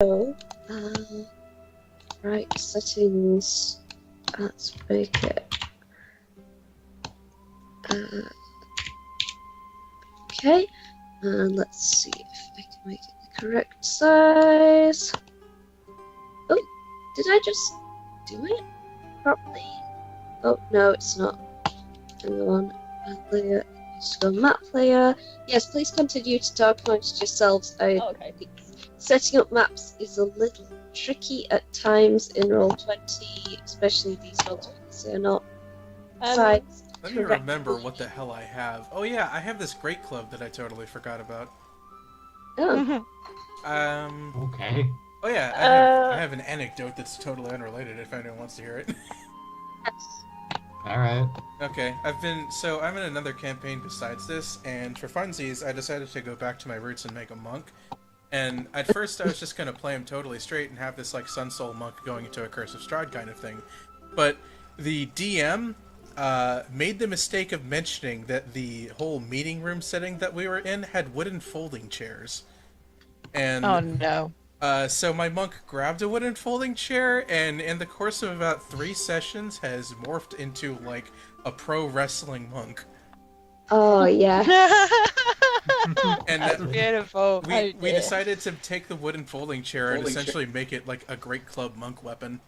So, right, settings. Let's make it. Okay, and let's see if I can make it the correct size. Oh, did I just do it properly? Oh, no, it's not. Hang on. Player. Just go map player. Yes, please continue to document yourselves. Okay. Setting up maps is a little tricky at times in Roll20, especially these ones because they're not sized. Let me remember what the hell I have. Oh yeah, I have this great club that I totally forgot about. Oh. Okay. Oh yeah, I have an anecdote that's totally unrelated if anyone wants to hear it. Alright. Okay, I'm in another campaign besides this, and for funsies, I decided to go back to my roots and make a monk. And at first I was just gonna play him totally straight and have this like Sun Soul monk going into a Curse of Strahd kind of thing. But the DM made the mistake of mentioning that the whole meeting room setting that we were in had wooden folding chairs. And oh no. So my monk grabbed a wooden folding chair, and in the course of about 3 sessions has morphed into, like, a pro wrestling monk. Oh, yeah. And that's beautiful. We decided to take the wooden folding chair and essentially make it, like, a great club monk weapon.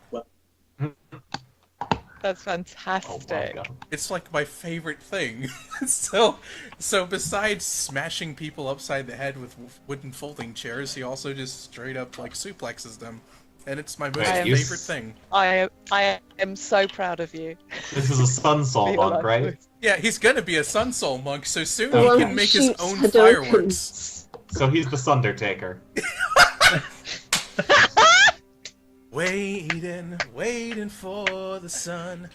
That's fantastic. Oh, it's like my favorite thing. So besides smashing people upside the head with wooden folding chairs, he also just straight up like suplexes them, and it's my most favorite thing. I am so proud of you. This is a Sun Soul monk, right? Yeah, he's gonna be a Sun Soul monk, so soon he can make his own fireworks. So he's the Sundertaker. Waiting for the sun.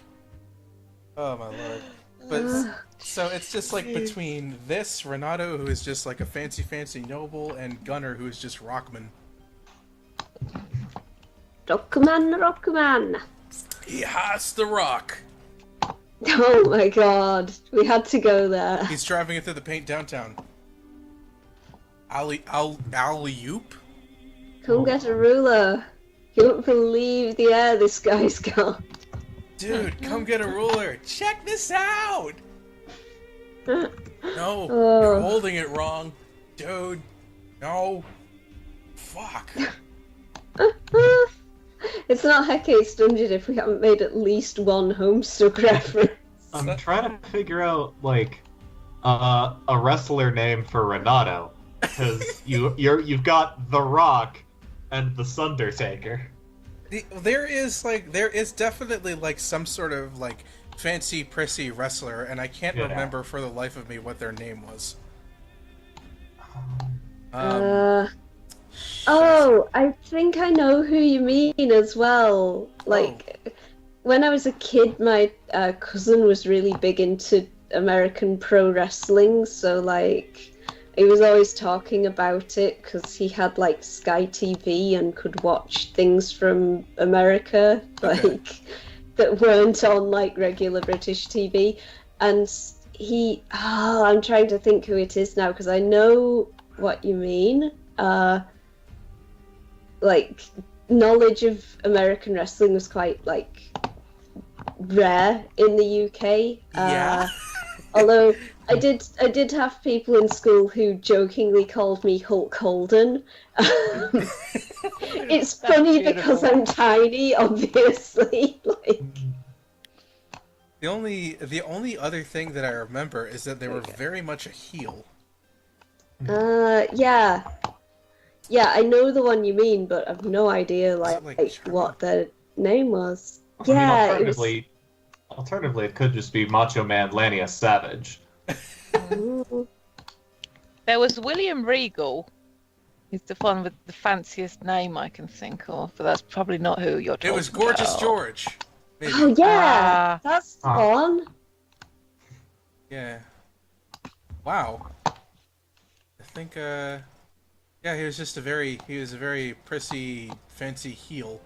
Oh my lord. But so it's just like between this, Renato, who is just like a fancy noble, and Gunnar, who is just Rockman. Rockman. He has the rock. Oh my god, we had to go there. He's driving it through the paint downtown. Alley-oop? Come get a ruler. You won't believe the air this guy's got. Dude, come get a ruler. Check this out. No, you're holding it wrong. Dude, no. Fuck. It's not Hecate's Dungeon if we haven't made at least one Homestuck reference. I'm trying to figure out, like, a wrestler name for Renato. Because you've got The Rock and the Sundertaker. There is definitely like some sort of like fancy prissy wrestler, and I can't remember for the life of me what their name was. I think I know who you mean as well. Like, when I was a kid, my cousin was really big into American pro wrestling, so like he was always talking about it because he had like Sky TV and could watch things from America, like that weren't on like regular British TV. And I'm trying to think who it is now because I know what you mean. Like knowledge of American wrestling was quite like rare in the UK. Yeah. Although I did have people in school who jokingly called me Hulk Holden. It's funny because I'm tiny, obviously. Like the only other thing that I remember is that they were very much a heel. Yeah, I know the one you mean, but I've no idea like what their name was. I mean, alternatively, it could just be Macho Man Lania Savage. There was William Regal. He's the one with the fanciest name I can think of, but that's probably not who you're talking about. It was Gorgeous George. Maybe. Oh yeah, that's fun. Yeah. Wow. I think yeah, he was a very prissy, fancy heel.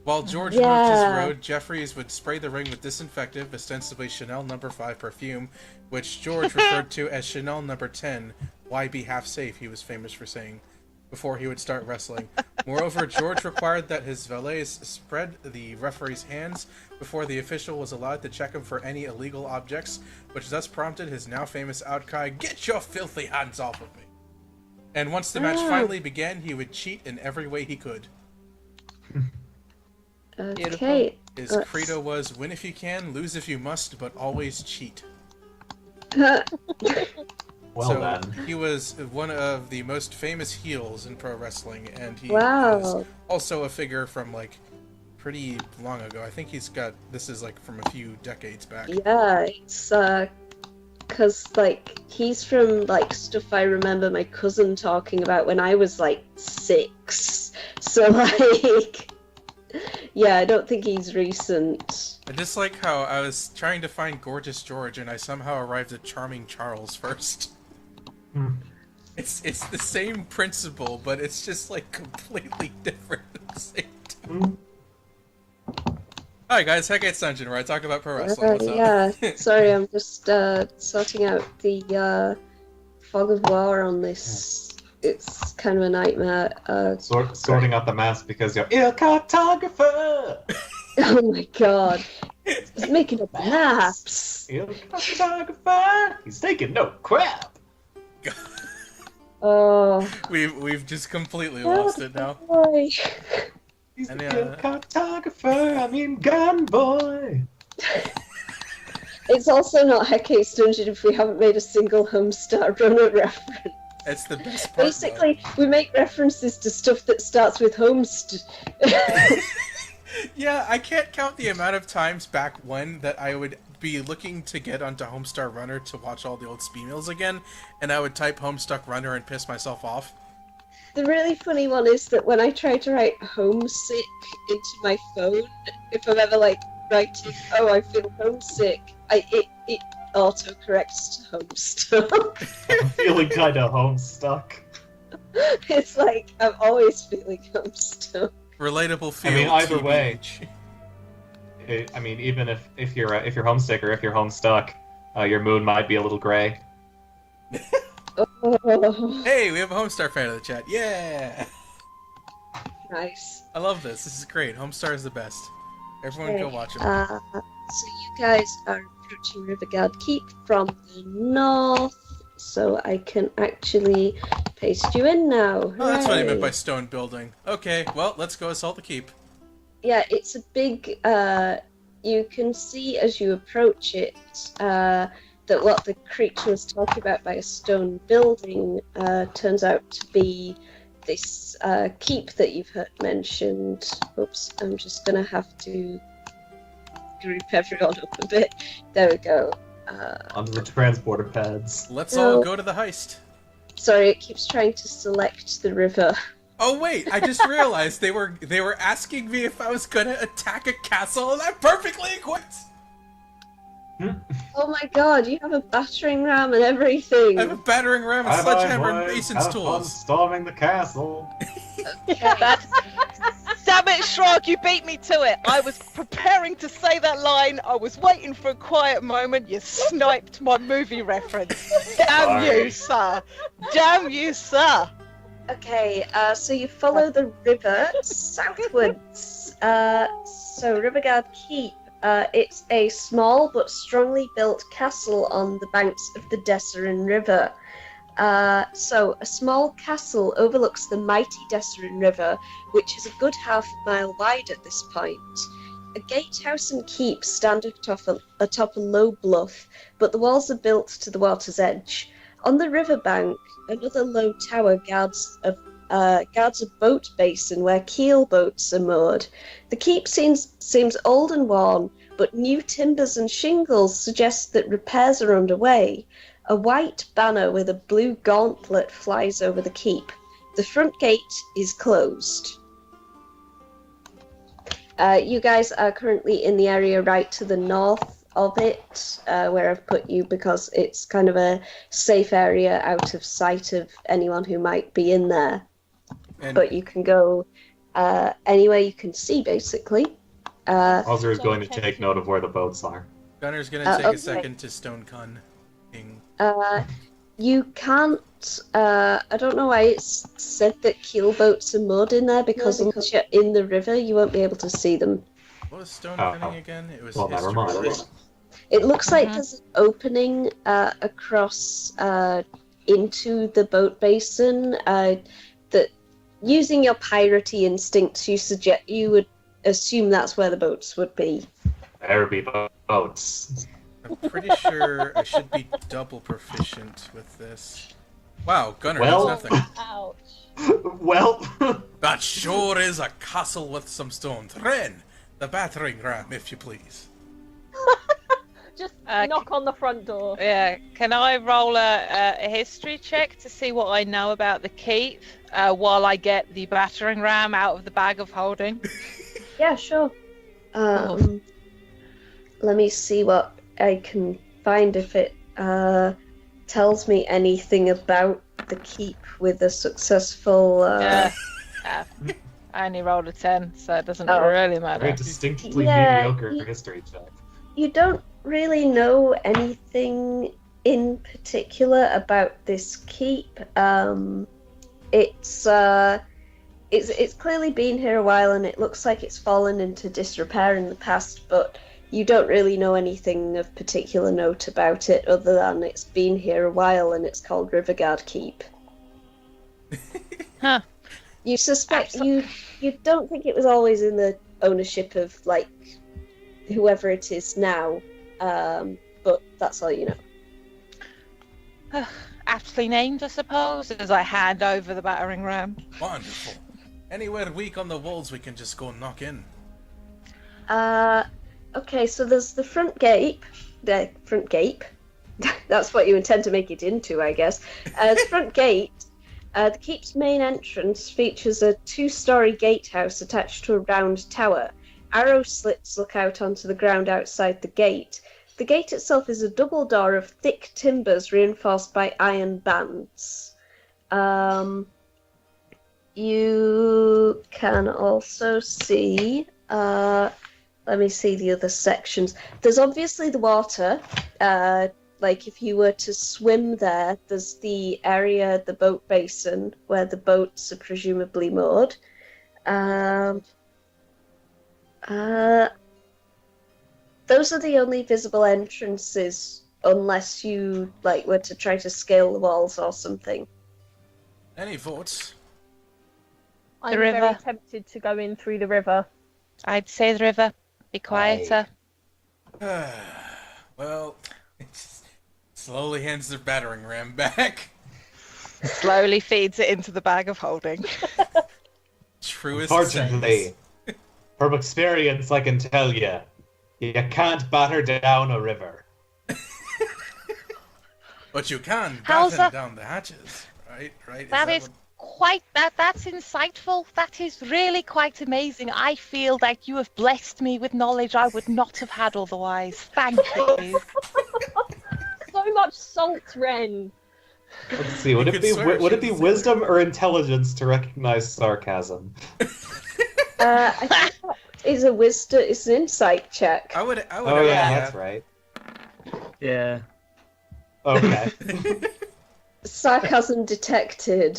While George moved his road, Jeffries would spray the ring with disinfectant, ostensibly Chanel No. 5 perfume, which George referred to as Chanel No. 10. Why be half safe? He was famous for saying before he would start wrestling. Moreover, George required that his valets spread the referee's hands before the official was allowed to check him for any illegal objects, which thus prompted his now famous outcry, "Get your filthy hands off of me!" And once the match finally began, he would cheat in every way he could. Okay. His credo was, "Win if you can, lose if you must, but always cheat." Well so then. he was one of the most famous heels in pro wrestling, and he Wow. is also a figure from like pretty long ago. I think this is like from a few decades back. Yeah, it's cause like he's from like stuff I remember my cousin talking about when I was like 6. So like, yeah, I don't think he's recent. I just like how I was trying to find Gorgeous George, and I somehow arrived at Charming Charles first. It's the same principle, but it's just like completely different at the same time. Hi guys, Hecate's Dungeon, where I talk about pro wrestling. What's up? Yeah, sorry, I'm just sorting out the fog of war on this. It's kind of a nightmare. Sorting out the mask because you're ill cartographer. Oh my god, he's making up maps. Ill cartographer. He's taking no crap. Oh, We've just completely lost it now. boy. He's And, the ill cartographer. I mean, gun boy. It's also not Hecate's Dungeon if we haven't made a single Homestar Runner reference. That's the best part. Basically, we make references to stuff that starts with Homestar. Yeah, I can't count the amount of times back when that I would be looking to get onto Homestar Runner to watch all the old Spee Meals again, and I would type Homestuck Runner and piss myself off. The really funny one is that when I try to write homesick into my phone, if I'm ever like writing, "Oh, I feel homesick," it autocorrects to Homestuck. I'm feeling kind of homestuck. It's like I'm always feeling Homestuck. Relatable feel. I mean, either way. TBH. I mean, even if you're homesick or if you're homestuck, your moon might be a little gray. Oh, Hey, we have a Homestar fan in the chat. Yeah! nice. I love this. This is great. Homestar is the best. Everyone go watch him. So you guys are approaching Riverguard Keep from the north, so I can actually paste you in now. Oh, that's what I meant Hooray. by stone building. Okay, well, let's go assault the keep. Yeah, it's a big, you can see as you approach it, that what the creature was talking about by a stone building, turns out to be this, keep that you've heard mentioned. Oops, I'm just gonna have to group everyone up a bit. There we go. Onto the transporter pads. Let's all go to the heist. Sorry, it keeps trying to select the river. Oh wait, I just realized they were asking me if I was gonna attack a castle, and I'm perfectly equipped. Oh my god, you have a battering ram and everything. I have a battering ram, a Bye-bye, sledgehammer, and boys. mason's Have fun tools. storming the castle. Damn it, Shrug, you beat me to it. I was preparing to say that line. I was waiting for a quiet moment. You sniped my movie reference. Damn Sorry. you, sir. Damn you, sir. Okay, so you follow the river southwards. So Riverguard Keep, it's a small but strongly built castle on the banks of the Desserin River. So a small castle overlooks the mighty Desserin River, which is a good half-mile wide at this point. A gatehouse and keep stand atop a low bluff, but the walls are built to the water's edge. On the riverbank, another low tower guards a boat basin where keel boats are moored. The keep seems old and worn, but new timbers and shingles suggest that repairs are underway. A white banner with a blue gauntlet flies over the keep. The front gate is closed. You guys are currently in the area right to the north of it, where I've put you because it's kind of a safe area out of sight of anyone who might be in there. And But you can go anywhere you can see, basically. Ozzer is going to take note of where the boats are. Gunner's gonna take okay. a second to stone con. You can't. I don't know why it's said that keelboats are moored in there because unless you're in the river, you won't be able to see them. What was stone Oh. cutting again? It was Well, never history. mind. It looks like there's an opening across into the boat basin. That using your piratey instincts, you would assume that's where the boats would be. There be boats. I'm pretty sure I should be double proficient with this. Wow, Gunner Well- has nothing. Ouch. Well, That sure is a castle with some stones. Ren, the battering ram, if you please. Just knock on the front door. Yeah, can I roll a history check to see what I know about the keep while I get the battering ram out of the bag of holding? Yeah, sure. Let me see what I can find if it tells me anything about the keep with a successful. I only rolled a 10, so it doesn't Oh. really very matter. distinctly Yeah, mediocre you- history check. You don't really know anything in particular about this keep. It's clearly been here a while, and it looks like it's fallen into disrepair in the past. But you don't really know anything of particular note about it, other than it's been here a while, and it's called Riverguard Keep. Huh. You suspect you don't think it was always in the ownership of like whoever it is now, but that's all you know. Aptly named, I suppose, as I hand over the battering ram. Wonderful. Anywhere weak on the walls we can just go knock in. Okay, so there's the front gate. The front gate. That's what you intend to make it into, I guess. The front gate. The keep's main entrance features a 2-story gatehouse attached to a round tower. Arrow slits look out onto the ground outside the gate. The gate itself is a double door of thick timbers reinforced by iron bands. You can also see... let me see the other sections. There's obviously the water. Like if you were to swim there, there's the area, the boat basin, where the boats are presumably moored. Those are the only visible entrances, unless you were to try to scale the walls or something. Any votes? I'm river. very tempted to go in through the river. I'd say the river. Be quieter. Well, it just slowly hands their battering ram back. Slowly feeds it into the bag of holding. Truest Unfortunately, from experience, I can tell you, you can't batter down a river. But you can How's batten that- down the hatches, right? Right? That is quite that's insightful. That is really quite amazing. I feel like you have blessed me with knowledge I would not have had otherwise. Thank you. So much salt, Ren. Let's see, would You it could be swear would she it be was wisdom or intelligence to recognize sarcasm? I think that is a wisdom. It's an insight check. I would. Oh yeah, that's right. Yeah. Okay. Sarcasm detected.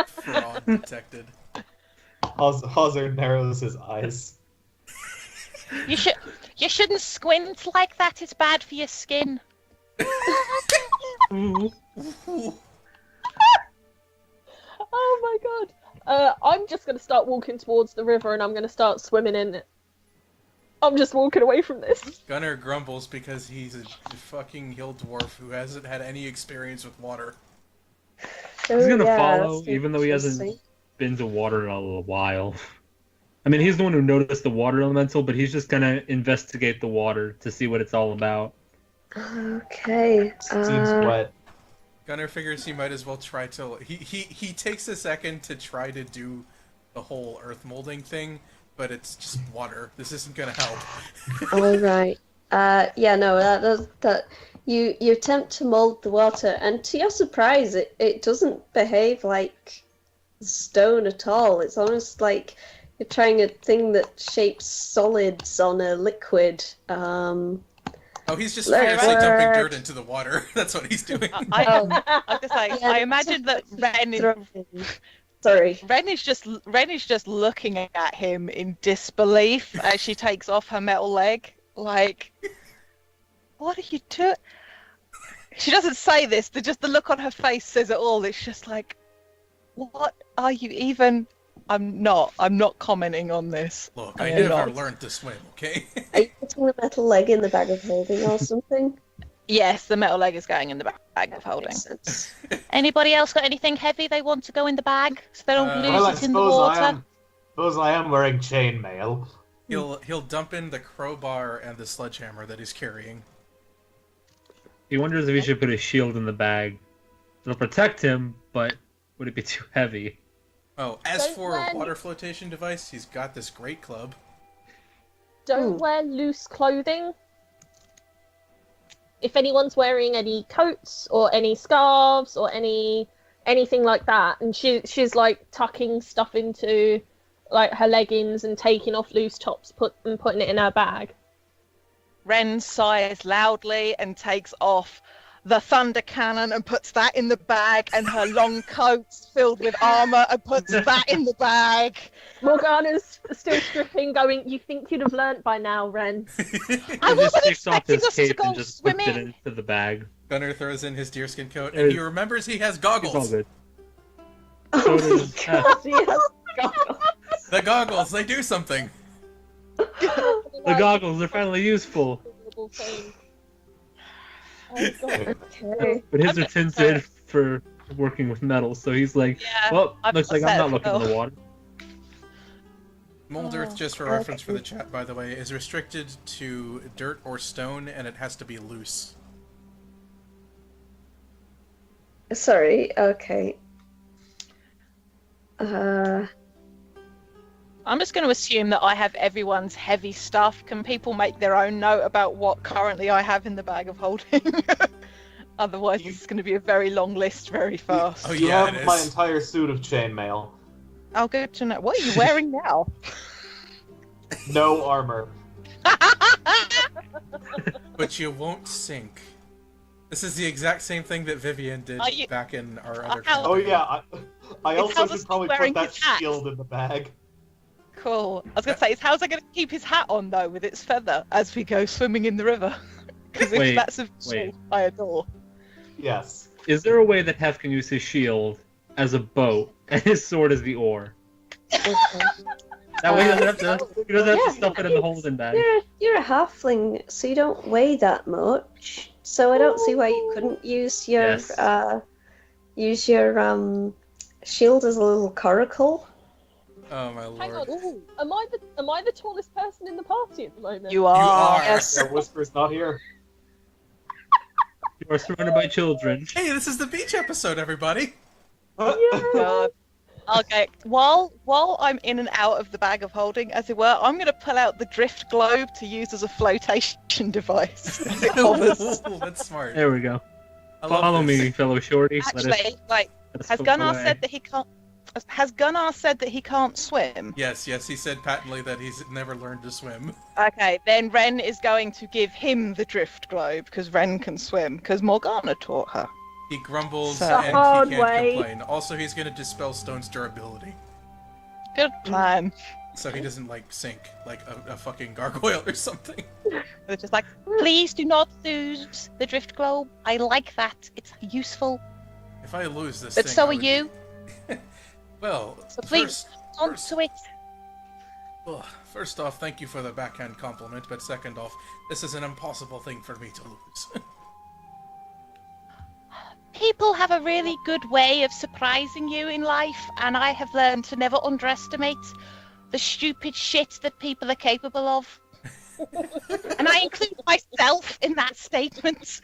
Fraud detected. Hauser narrows his eyes. You shouldn't squint like that. It's bad for your skin. Oh my god. I'm just going to start walking towards the river and I'm going to start swimming in it. I'm just walking away from this. Gunner grumbles because he's a fucking hill dwarf who hasn't had any experience with water. He's gonna Yeah, follow, that's even though he hasn't interesting. been to water in a little while. I mean, he's the one who noticed the water elemental, but he's just gonna investigate the water to see what it's all about. Okay. Seems wet. Gunner figures he might as well try to. He takes a second to try to do the whole earth molding thing, but it's just water. This isn't gonna help. All right. Yeah, no, that you attempt to mold the water, and to your surprise, it doesn't behave like stone at all. It's almost like you're trying a thing that shapes solids on a liquid. Oh, Oh, he's just Let's furiously dumping work. dirt into the water. That's what he's doing. I was gonna say, Yeah, I imagine that Sorry. Ren is just looking at him in disbelief as she takes off her metal leg. Like, what are you doing? She doesn't say this. Just the look on her face says it all. It's just like, what are you even? I'm not commenting on this. Look, I I am never not. learned to swim, okay? Are you putting the metal leg in the bag of holding or something? Yes, the metal leg is going in the bag of holding. Makes sense. Anybody else got anything heavy they want to go in the bag so they don't lose Well, I it in the suppose water? suppose I am wearing chainmail. He'll dump in the crowbar and the sledgehammer that he's carrying. He wonders if he should put a shield in the bag. It'll protect him, but would it be too heavy? Oh, as Don't for a let- water flotation device, he's got this great club. Don't wear loose clothing. If anyone's wearing any coats or any scarves or anything like that, and she's like tucking stuff into like her leggings and taking off loose tops, putting it in her bag. Ren sighs loudly and takes off the thunder cannon and puts that in the bag, and her long coats filled with armor and puts that in the bag. Morgana's still stripping, going, "You think you'd have learnt by now, Ren?" I He just wasn't takes off expecting his us to cape go and just puts it swimming. into the bag. Gunnar throws in his deerskin coat, and There's- he remembers he has It's all goggles. good. Oh So my does- god, yes. The goggles, they do something. The goggles are finally useful, Oh, God. Okay. but his are tinted for working with metal, so he's like, Yeah, well, I've looks like got I'm not that looking in as the water. Mold Earth, just for okay. reference for the chat, by the way, is restricted to dirt or stone, and it has to be loose. Sorry, okay. I'm just going to assume that I have everyone's heavy stuff. Can people make their own note about what currently I have in the bag of holding? Otherwise, it's going to be a very long list very fast. Oh, You yeah, have it my is. entire suit of chainmail. Oh, good to know. What are you wearing now? No armor. But you won't sink. This is the exact same thing that Vivian did Are you- back in our other How- Oh campaign. yeah, I Is also Howard should probably wearing put that his hat? shield in the bag. Cool. I was going to say, how's I going to keep his hat on, though, with its feather as we go swimming in the river? Because Wait, that's a wait. shield I adore. Yes. Is there a way that Hef can use his shield as a boat and his sword as the oar? Okay. That way he doesn't have to Yeah, stuff it in the holding bag. You're a halfling, so you don't weigh that much. So I don't see why you couldn't use your Yes. shield as a little coracle. Oh my Hang lord. on. Am I the tallest person in the party at the moment? You are. are. Yes. Yeah, Whisper's not here. You are surrounded by children. Hey, this is the beach episode, everybody! God. Okay, while I'm in and out of the bag of holding, as it were, I'm going to pull out the drift globe to use as a flotation device. As it hovers. Ooh, that's smart. There we go. I love Follow this. me, fellow shorty. Actually, like, Let us has float Gunnar away. said that he can't? Has Gunnar said that he can't swim? Yes, he said patently that he's never learned to swim. Okay, then Ren is going to give him the drift globe because Ren can swim because Morgana taught her. He grumbles So- and Hard he can't way. complain. Also, he's going to dispel Stone's durability, Good plan. so he doesn't like sink like a fucking gargoyle or something. They're just like, please do not lose the drift globe. I like that. It's useful. If I lose this But thing, so I are would- you. Well, So please, onto it. first off, thank you for the backhand compliment, but second off, this is an impossible thing for me to lose. People have a really good way of surprising you in life, and I have learned to never underestimate the stupid shit that people are capable of. And I include myself in that statement.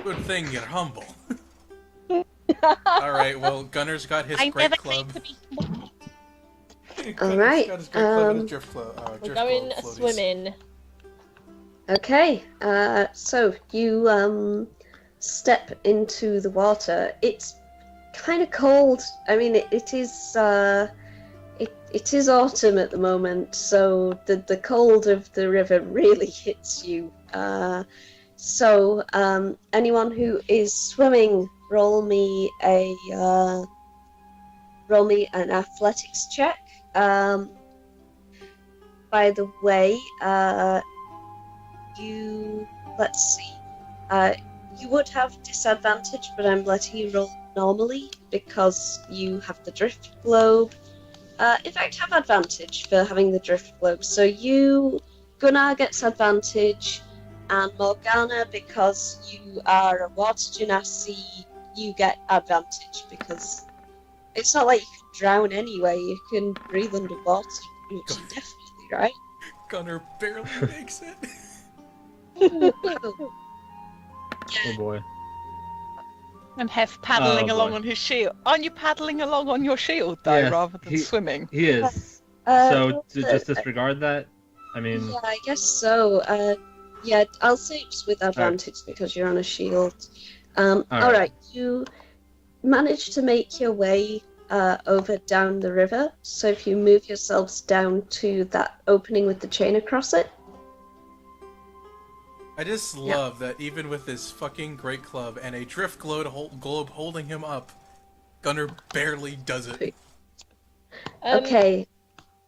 Good thing you're humble. Alright, well, Gunnar's got his I great never club. claim to be. Gunner's Alright, got his great club and his We're drift going globe floaties. swimming. Okay, so you step into the water. It's kind of cold. I mean, it is autumn at the moment, so the cold of the river really hits you. So, anyone who is swimming, roll me an athletics check. By the way, let's see. You would have disadvantage, but I'm letting you roll normally because you have the drift globe. In fact, have advantage for having the drift globe. So Gunnar gets advantage, and Morgana, because you are a water genasi, you get advantage because it's not like you can drown anyway. You can breathe underwater, definitely, right? Gunnar barely makes it. Oh boy. And Hef paddling Oh, along boy. on his shield. Aren't you paddling along on your shield, though, Yes, rather than swimming? He is. So just disregard that. I mean, Yeah, I guess so. Yeah, I'll say it's with advantage because you're on a shield. Alright, you manage to make your way over down the river. So if you move yourselves down to that opening with the chain across it. I just love that even with this fucking great club and a drift globe holding him up, Gunnar barely does it. Okay.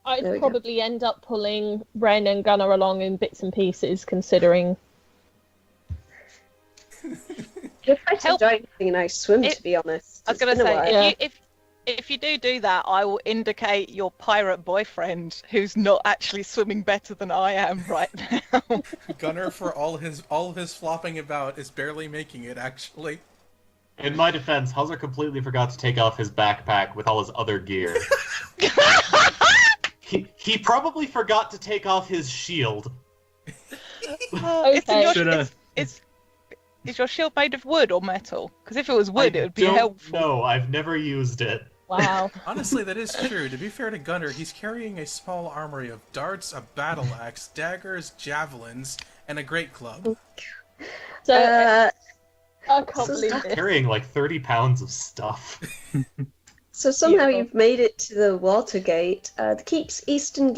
I'd probably end up pulling Ren and Gunnar along in bits and pieces, considering. You're quite enjoying having a nice swim, to be honest. I was going to say, if you do that, I will indicate your pirate boyfriend, who's not actually swimming better than I am right now. Gunnar, for all his flopping about, is barely making it, actually. In my defense, Huzzer completely forgot to take off his backpack with all his other gear. He probably forgot to take off his shield. Okay. Is your shield made of wood or metal? Because if it was wood, it would be helpful. No, I've never used it. Wow. Honestly, that is true. To be fair to Gunnar, he's carrying a small armory of darts, a battle axe, daggers, javelins, and a great club. So, I can't believe He's this. carrying like 30 pounds of stuff. So somehow you've made it to the water gate. The keep's eastern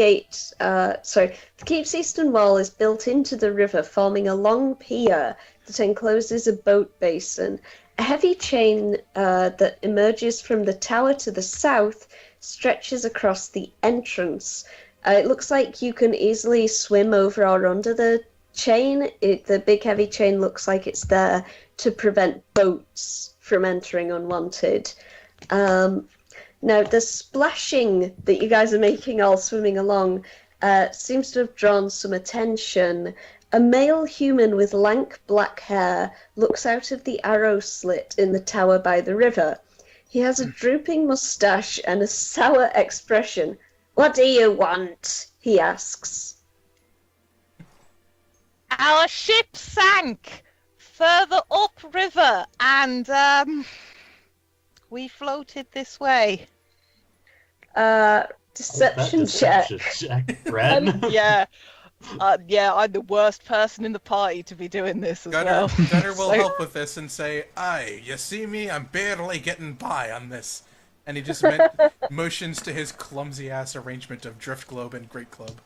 wall is built into the river, forming a long pier that encloses a boat basin. A heavy chain that emerges from the tower to the south stretches across the entrance. It looks like you can easily swim over or under the chain. The big heavy chain looks like it's there to prevent boats from entering unwanted. Now, the splashing that you guys are making all swimming along seems to have drawn some attention. A male human with lank black hair looks out of the arrow slit in the tower by the river. He has a drooping moustache and a sour expression. "What do you want?" he asks. Our ship sank further upriver, and we floated this way. Deception check. Ren? Yeah, I'm the worst person in the party to be doing this as well. Gunnar will help with this and say, "Aye, you see me? I'm barely getting by on this." And he just motions to his clumsy-ass arrangement of drift globe and great club.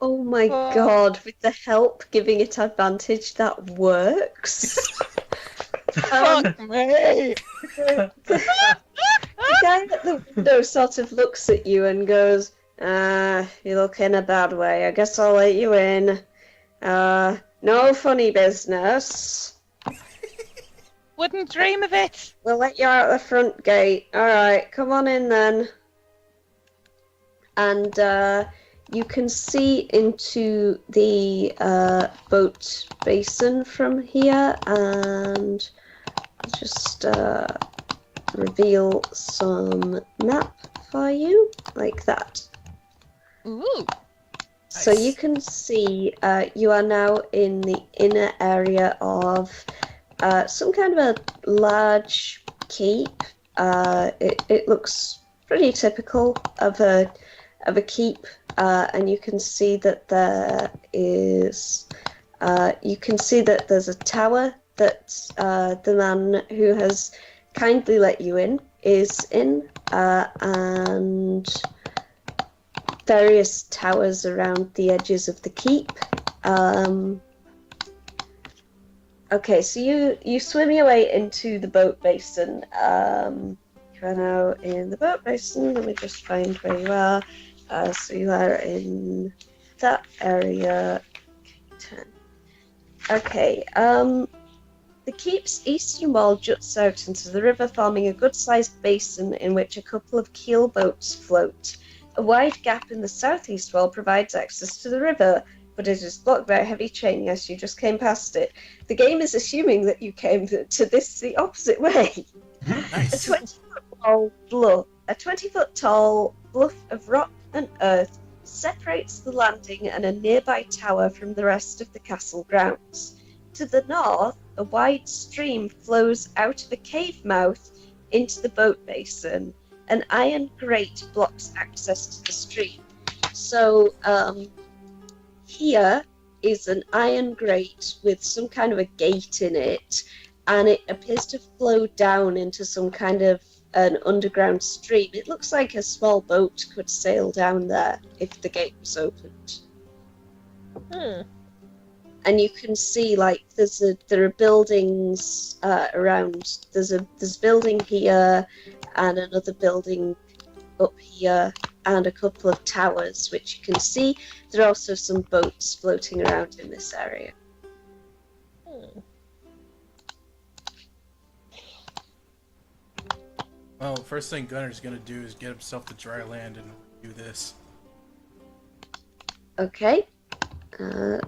Oh my god, with the help giving it advantage, that works. Fuck me! The guy at the window sort of looks at you and goes, you look in a bad way. I guess I'll let you in. No funny business. Wouldn't dream of it. We'll let you out the front gate. Alright, come on in then. And you can see into the boat basin from here, and just reveal some map for you, like that. Ooh. So you can see you are now in the inner area of some kind of a large keep. It looks pretty typical of a keep, and you can see that there is. You can see that there's a tower that the man who has kindly let you in is in, and various towers around the edges of the keep. Okay, so you swim your way into the boat basin. You are now in the boat basin. Let me just find where you are. So you are in that area. Okay. The keep's eastern wall juts out into the river, forming a good-sized basin in which a couple of keel boats float. A wide gap in the southeast wall provides access to the river, but it is blocked by a heavy chain as you just came past it. The game is assuming that you came to this the opposite way. Nice. A 20-foot tall bluff of rock and earth separates the landing and a nearby tower from the rest of the castle grounds. To the north, a wide stream flows out of a cave mouth into the boat basin. An iron grate blocks access to the stream. So, here is an iron grate with some kind of a gate in it, and it appears to flow down into some kind of an underground stream. It looks like a small boat could sail down there if the gate was opened. And you can see, like, there are buildings around. There's a building here, and another building up here, and a couple of towers, which you can see. There are also some boats floating around in this area. Well, first thing Gunner's gonna do is get himself to dry land and do this. Okay.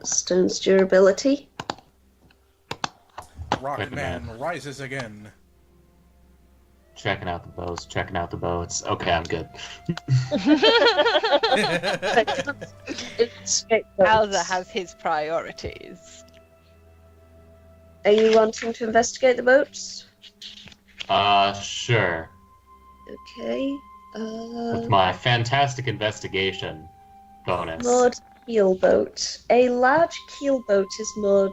Stone's durability. Rocket Man rises again. Checking out the boats. Okay, I'm good. Bowser has his priorities. Are you wanting to investigate the boats? Sure. Okay. With my fantastic investigation bonus. Moored keelboat. A large keelboat is moored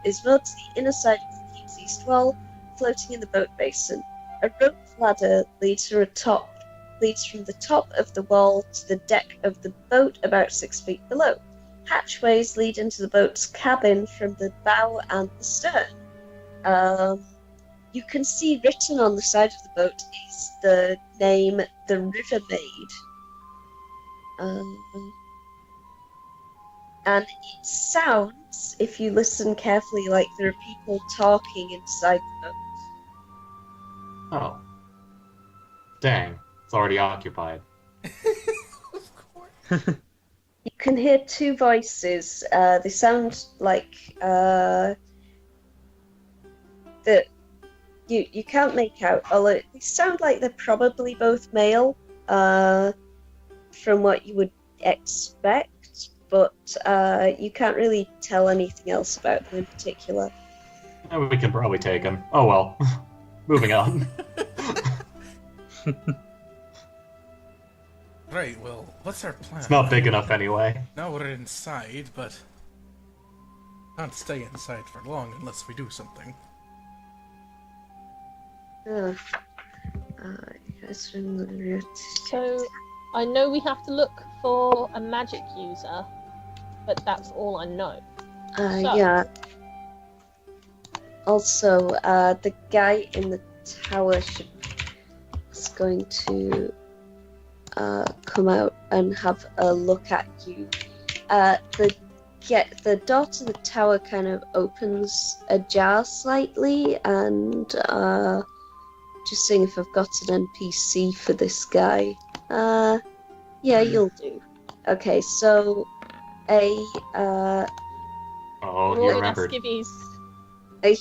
to the inner side of the keep's east wall, floating in the boat basin. A rope ladder leads from the top of the wall to the deck of the boat about 6 feet below. Hatchways lead into the boat's cabin from the bow and the stern. You can see written on the side of the boat is the name The River Maid. And it sounds, if you listen carefully, like there are people talking inside the boat. Oh. Dang. It's already occupied. Of course. You can hear two voices. They sound like that you can't make out, although they sound like they're probably both male, from what you would expect, but you can't really tell anything else about them in particular. We can probably take him. Oh well. Moving on. Right, well, what's our plan? It's not big enough anyway. Now we're inside, but can't stay inside for long unless we do something. So, I know we have to look for a magic user, but that's all I know. Yeah. Also, the guy in the tower is going to come out and have a look at you. The door to the tower kind of opens ajar slightly, and just seeing if I've got an NPC for this guy. Yeah, you'll do. Okay, so Oh, you Roll remembered. skivvies. a